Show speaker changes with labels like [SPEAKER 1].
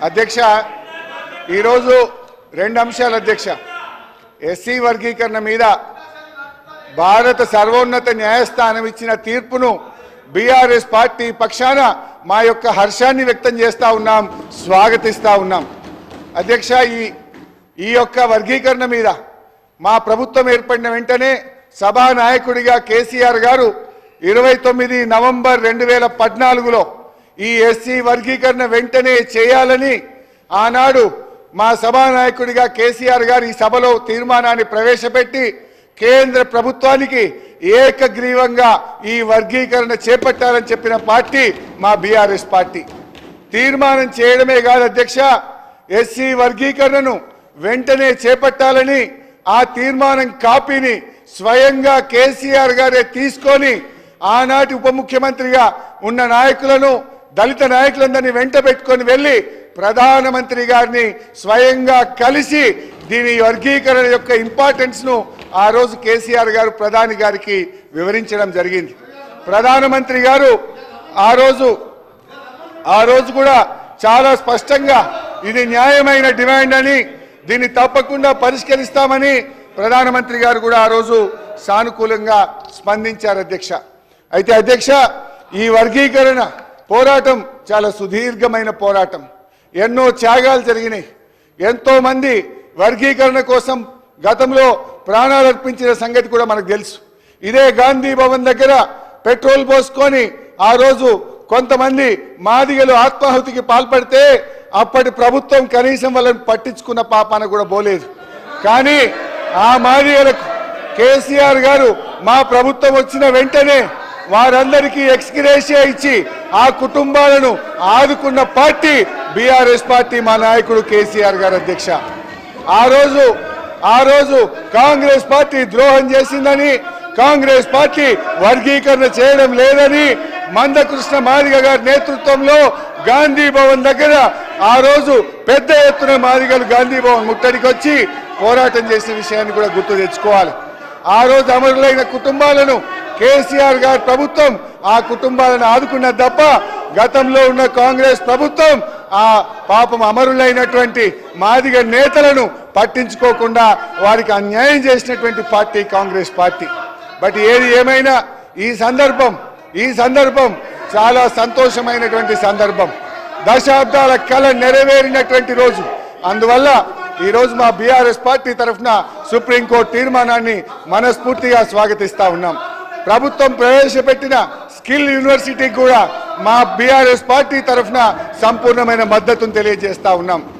[SPEAKER 1] అధ్యక్ష ఈరోజు రెండు అంశాలు అధ్యక్ష ఎస్సీ వర్గీకరణ మీద భారత సర్వోన్నత న్యాయస్థానం ఇచ్చిన తీర్పును బీఆర్ఎస్ పార్టీ పక్షాన మా యొక్క హర్షాన్ని వ్యక్తం చేస్తా ఉన్నాం, స్వాగతిస్తా ఉన్నాం. అధ్యక్ష ఈ యొక్క వర్గీకరణ మీద మా ప్రభుత్వం ఏర్పడిన వెంటనే సభానాయకుడిగా కేసీఆర్ గారు 29 నవంబర్ 2014లో ఈ ఎస్సీ వర్గీకరణ వెంటనే చేయాలని ఆనాడు మా సభానాయకుడిగా కేసీఆర్ గారు ఈ సభలో తీర్మానాన్ని ప్రవేశపెట్టి కేంద్ర ప్రభుత్వానికి ఏకగ్రీవంగా ఈ వర్గీకరణ చేపట్టాలని చెప్పిన పార్టీ మా బీఆర్ఎస్ పార్టీ. తీర్మానం చేయడమే కాదు అధ్యక్ష, ఎస్సీ వర్గీకరణను వెంటనే చేపట్టాలని ఆ తీర్మానం కాపీని స్వయంగా కేసీఆర్ గారే తీసుకొని ఆనాటి ఉప ముఖ్యమంత్రిగా ఉన్న నాయకులను దళిత నాయకులందరినీ వెంట పెట్టుకొని వెళ్ళి ప్రధానమంత్రి గారిని స్వయంగా కలిసి దీని వర్గీకరణ యొక్క ఇంపార్టెన్స్ ను ఆ రోజు కేసీఆర్ గారు ప్రధాని గారికి వివరించడం జరిగింది. ప్రధానమంత్రి గారు ఆ రోజు కూడా చాలా స్పష్టంగా ఇది న్యాయమైన డిమాండ్ అని, దీన్ని తప్పకుండా పరిష్కరిస్తామని ప్రధానమంత్రి గారు కూడా ఆ రోజు సానుకూలంగా స్పందించారు అధ్యక్ష. అయితే అధ్యక్ష, ఈ వర్గీకరణ పోరాటం చాలా సుదీర్ఘమైన పోరాటం, ఎన్నో త్యాగాలు జరిగినాయి. ఎంతో మంది వర్గీకరణ కోసం గతంలో ప్రాణాలు అర్పించిన సంగతి కూడా మనకు తెలుసు. ఇదే గాంధీ భవన్ దగ్గర పెట్రోల్ పోసుకొని ఆ రోజు కొంతమంది మాదిగలు ఆత్మాహుతికి పాల్పడితే అప్పటి ప్రభుత్వం కనీసం వాళ్ళని పట్టించుకున్న పాపాన కూడా పోలేదు. కానీ ఆ మాదిగలకు కేసీఆర్ గారు మా ప్రభుత్వం వచ్చిన వెంటనే వారందరికీ ఎక్స్గ్రేషియా ఇచ్చి ఆ కుటుంబాలను ఆదుకున్న పార్టీ బీఆర్ఎస్ పార్టీ, మా నాయకుడు కేసీఆర్ గారు అధ్యక్ష. ఆ రోజు కాంగ్రెస్ పార్టీ ద్రోహం చేసిందని, కాంగ్రెస్ పార్టీ వర్గీకరణ చేయడం లేదని మందకృష్ణ మాదిగ గారి నేతృత్వంలో గాంధీ భవన్ దగ్గర ఆ రోజు పెద్ద ఎత్తున మాదిగలు గాంధీ భవన్ ముట్టడికి వచ్చి పోరాటం చేసిన విషయాన్ని కూడా గుర్తు తెచ్చుకోవాలి. ఆ రోజు అమరులైన కుటుంబాలను కేసీఆర్ గారి ప్రభుత్వం ఆ కుటుంబాలను ఆదుకున్న తప్ప గతంలో ఉన్న కాంగ్రెస్ ప్రభుత్వం ఆ పాపం అమరులైనటువంటి మాదిగ నేతలను పట్టించుకోకుండా వారికి అన్యాయం చేసినటువంటి పార్టీ కాంగ్రెస్ పార్టీ. బట్ ఏది ఏమైనా ఈ సందర్భం చాలా సంతోషమైనటువంటి సందర్భం, దశాబ్దాల కళ నెరవేరినటువంటి రోజు. అందువల్ల ఈ రోజు మా బీఆర్ఎస్ పార్టీ తరఫున సుప్రీంకోర్టు తీర్మానాన్ని మనస్ఫూర్తిగా స్వాగతిస్తా ఉన్నాం. ప్రభుత్వం ప్రవేశపెట్టిన స్కిల్ యూనివర్సిటీకి కూడా మా బీఆర్ఎస్ పార్టీ తరఫున సంపూర్ణమైన మద్దతును తెలియజేస్తా ఉన్నాం.